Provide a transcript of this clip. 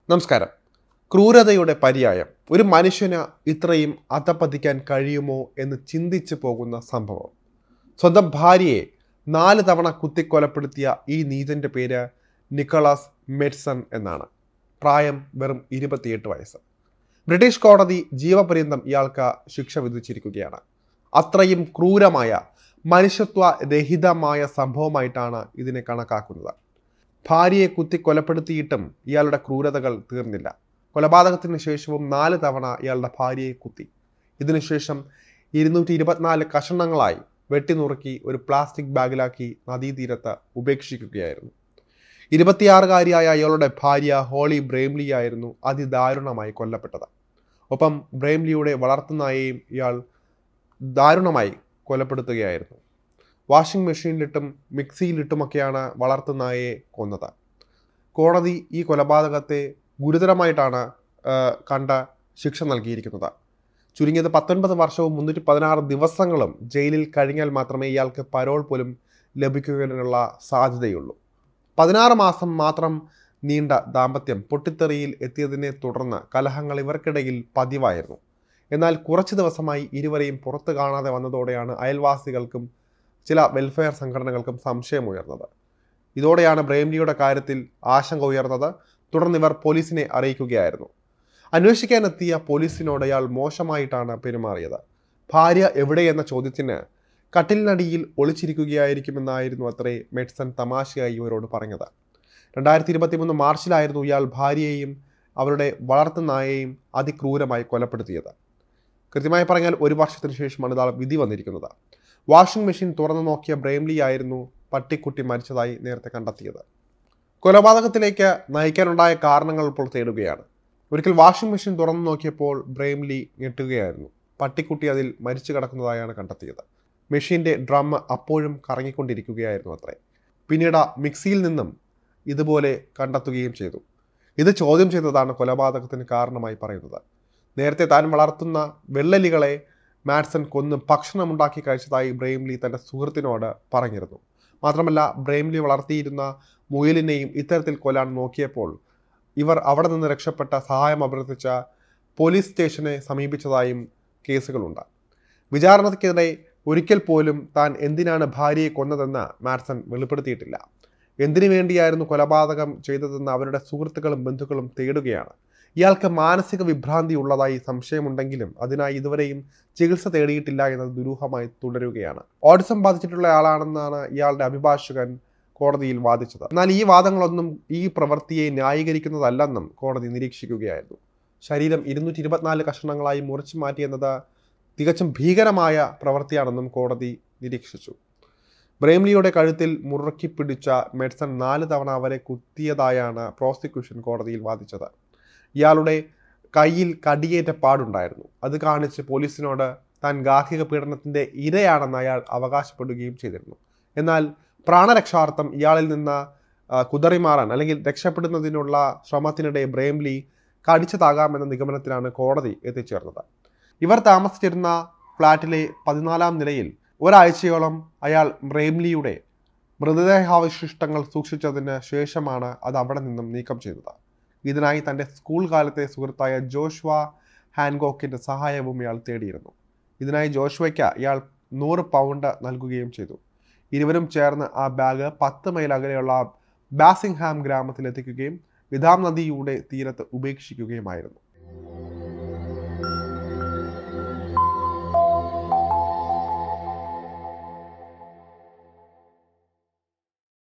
നമസ്കാരം. ക്രൂരതയുടെ പര്യായം. ഒരു മനുഷ്യന് ഇത്രയും അധപ്പതിക്കാൻ കഴിയുമോ എന്ന് ചിന്തിച്ചു പോകുന്ന സംഭവം. സ്വന്തം ഭാര്യയെ 4 തവണ കുത്തിക്കൊലപ്പെടുത്തിയ ഈ നീചന്റെ പേര് നിക്കോളാസ് മെഡ്സൺ എന്നാണ്. പ്രായം വെറും 28 വയസ്സ്. ബ്രിട്ടീഷ് കോടതി ജീവപര്യന്തം ഇയാൾക്ക് ശിക്ഷ വിധിച്ചിരിക്കുകയാണ്. അത്രയും ക്രൂരമായ മനുഷ്യത്വ രഹിതമായ സംഭവമായിട്ടാണ് ഇതിനെ കണക്കാക്കുന്നത്. ഭാര്യയെ കുത്തിക്കൊലപ്പെടുത്തിയിട്ടും ഇയാളുടെ ക്രൂരതകൾ തീർന്നില്ല. കൊലപാതകത്തിന് ശേഷവും 4 തവണ ഇയാളുടെ ഭാര്യയെ കുത്തി. ഇതിനുശേഷം 224 കഷണങ്ങളായി വെട്ടിനുറുക്കി ഒരു പ്ലാസ്റ്റിക് ബാഗിലാക്കി നദീതീരത്ത് ഉപേക്ഷിക്കുകയായിരുന്നു. 26-കാരിയായ ഇയാളുടെ ഭാര്യ ഹോളി ബ്രേംലി ആയിരുന്നു അതിദാരുണമായി കൊല്ലപ്പെട്ടത്. ഒപ്പം ബ്രേംലിയുടെ വളർത്തുനായെയും ഇയാൾ ദാരുണമായി കൊലപ്പെടുത്തുകയായിരുന്നു. വാഷിംഗ് മെഷീനിലിട്ടും മിക്സിയിലിട്ടുമൊക്കെയാണ് വളർത്തുനായയെ കൊന്നത്. കോടതി ഈ കൊലപാതകത്തെ ഗുരുതരമായിട്ടാണ് കണ്ട ശിക്ഷ നൽകിയിരിക്കുന്നത്. ചുരുങ്ങിയത് 19 വർഷവും 316 ദിവസങ്ങളും ജയിലിൽ കഴിഞ്ഞാൽ മാത്രമേ ഇയാൾക്ക് പരോൾ പോലും ലഭിക്കുന്നതിനുള്ള സാധ്യതയുള്ളൂ. 16 മാസം മാത്രം നീണ്ട ദാമ്പത്യം പൊട്ടിത്തെറിയിൽ എത്തിയതിനെ തുടർന്ന് കലഹങ്ങൾ ഇവർക്കിടയിൽ പതിവായിരുന്നു. എന്നാൽ കുറച്ച് ദിവസമായി ഇരുവരെയും പുറത്തു കാണാതെ വന്നതോടെയാണ് അയൽവാസികൾക്കും ചില വെൽഫെയർ സംഘടനകൾക്കും സംശയമുയർന്നത്. ഇതോടെയാണ് ബ്രേംലിയുടെ കാര്യത്തിൽ ആശങ്ക ഉയർന്നത്. തുടർന്ന് ഇവർ പോലീസിനെ അറിയിക്കുകയായിരുന്നു. അന്വേഷിക്കാനെത്തിയ പോലീസിനോട് അയാൾ മോശമായിട്ടാണ് പെരുമാറിയത്. ഭാര്യ എവിടെയെന്ന ചോദ്യത്തിന് കട്ടിലിനടിയിൽ ഒളിച്ചിരിക്കുകയായിരിക്കുമെന്നായിരുന്നു അത്രേ മെഡ്സൺ തമാശയായി ഇവരോട് പറഞ്ഞത്. 2023 മാർച്ചിലായിരുന്നു ഇയാൾ ഭാര്യയെയും അവരുടെ വളർത്തുനായെയും അതിക്രൂരമായി കൊലപ്പെടുത്തിയത്. കൃത്യമായി പറഞ്ഞാൽ 1 വർഷത്തിന് ശേഷമാണ് ഇതാൾ വിധി വന്നിരിക്കുന്നത്. വാഷിംഗ് മെഷീൻ തുറന്നു നോക്കിയ ബ്രേംലി ആയിരുന്നു പട്ടിക്കുട്ടി മരിച്ചതായി നേരത്തെ കണ്ടെത്തിയത്. കൊലപാതകത്തിലേക്ക് നയിക്കാനുണ്ടായ കാരണങ്ങൾ ഇപ്പോൾ തേടുകയാണ്. ഒരിക്കൽ വാഷിംഗ് മെഷീൻ തുറന്നു നോക്കിയപ്പോൾ ബ്രേംലി ഞെട്ടുകയായിരുന്നു. പട്ടിക്കുട്ടി അതിൽ മരിച്ചു കിടക്കുന്നതായാണ് കണ്ടെത്തിയത്. മെഷീൻ്റെ ഡ്രം അപ്പോഴും കറങ്ങിക്കൊണ്ടിരിക്കുകയായിരുന്നു അത്രേ. പിന്നീട് മിക്സിയിൽ നിന്നും ഇതുപോലെ കണ്ടെത്തുകയും ചെയ്തു. ഇത് ചോദ്യം ചെയ്തതാണ് കൊലപാതകത്തിന് കാരണമായി പറയുന്നത്. നേരത്തെ താൻ വളർത്തുന്ന വെള്ളലികളെ മാഡ്സൺ കൊന്ന് ഭക്ഷണമുണ്ടാക്കി കഴിച്ചതായി ബ്രേംലി തൻ്റെ സുഹൃത്തിനോട് പറഞ്ഞിരുന്നു. മാത്രമല്ല, ബ്രേംലി വളർത്തിയിരുന്ന മുയലിനെയും ഇത്തരത്തിൽ കൊല്ലാൻ നോക്കിയപ്പോൾ ഇവർ അവിടെ നിന്ന് രക്ഷപ്പെട്ട സഹായം അഭ്യർത്ഥിച്ച പോലീസ് സ്റ്റേഷനെ സമീപിച്ചതായും കേസുകളുണ്ട്. വിചാരണയ്ക്കിടെ ഒരിക്കൽ പോലും താൻ എന്തിനാണ് ഭാര്യയെ കൊന്നതെന്ന് മാഡ്സൺ വെളിപ്പെടുത്തിയിട്ടില്ല. എന്തിനു വേണ്ടിയായിരുന്നു കൊലപാതകം ചെയ്തതെന്ന് അവരുടെ സുഹൃത്തുക്കളും ബന്ധുക്കളും തേടുകയാണ്. ഇയാൾക്ക് മാനസിക വിഭ്രാന്തി ഉള്ളതായി സംശയമുണ്ടെങ്കിലും അതിനായി ഇതുവരെയും ചികിത്സ തേടിയിട്ടില്ല എന്നത് ദുരൂഹമായി തുടരുകയാണ്. ഓട്ടിസം ബാധിച്ചിട്ടുള്ള ആളാണെന്നാണ് ഇയാളുടെ അഭിഭാഷകൻ കോടതിയിൽ വാദിച്ചത്. എന്നാൽ ഈ വാദങ്ങളൊന്നും ഈ പ്രവൃത്തിയെ ന്യായീകരിക്കുന്നതല്ലെന്നും കോടതി നിരീക്ഷിക്കുകയായിരുന്നു. ശരീരം 224 കഷണങ്ങളായി മുറിച്ചു മാറ്റിയെന്നത് തികച്ചും ഭീകരമായ പ്രവൃത്തിയാണെന്നും കോടതി നിരീക്ഷിച്ചു. ബ്രേംലിയുടെ കഴുത്തിൽ മുറുക്കി പിടിച്ച മെഡ്സൺ 4 തവണ അവരെ കുത്തിയതായാണ് പ്രോസിക്യൂഷൻ കോടതിയിൽ വാദിച്ചത്. ഇയാളുടെ കയ്യിൽ കടിയേറ്റ പാടുണ്ടായിരുന്നു. അത് കാണിച്ച് പോലീസിനോട് താൻ ഗാർഹിക പീഡനത്തിൻ്റെ ഇരയാണെന്ന് അയാൾ അവകാശപ്പെടുകയും ചെയ്തിരുന്നു. എന്നാൽ പ്രാണരക്ഷാർത്ഥം ഇയാളിൽ നിന്ന് കുതറിമാറാൻ അല്ലെങ്കിൽ രക്ഷപ്പെടുന്നതിനുള്ള ശ്രമത്തിനിടെ ബ്രേംലി കടിച്ചതാകാമെന്ന നിഗമനത്തിലാണ് കോടതി എത്തിച്ചേർന്നത്. ഇവർ താമസിച്ചിരുന്ന ഫ്ലാറ്റിലെ 14-ാം നിലയിൽ ഒരാഴ്ചയോളം അയാൾ ബ്രേംലിയുടെ മൃതദേഹാവശിഷ്ടങ്ങൾ സൂക്ഷിച്ചതിന് ശേഷമാണ് അത് അവിടെ നിന്നും നീക്കം ചെയ്തത്. ഇതിനായി തൻ്റെ സ്കൂൾ കാലത്തെ സുഹൃത്തായ ജോഷ്വ ഹാൻകോക്കിൻ്റെ സഹായവും ഇയാൾ തേടിയിരുന്നു. ഇതിനായി ജോഷ്വയ്ക്ക് ഇയാൾ 100 പൗണ്ട് നൽകുകയും ചെയ്തു. ഇരുവരും ചേർന്ന് ആ ബാഗ് 10 മൈൽ അകലെയുള്ള ബാസിംഗ്ഹാം ഗ്രാമത്തിലെത്തിക്കുകയും വിധാം നദിയുടെ തീരത്ത് ഉപേക്ഷിക്കുകയുമായിരുന്നു.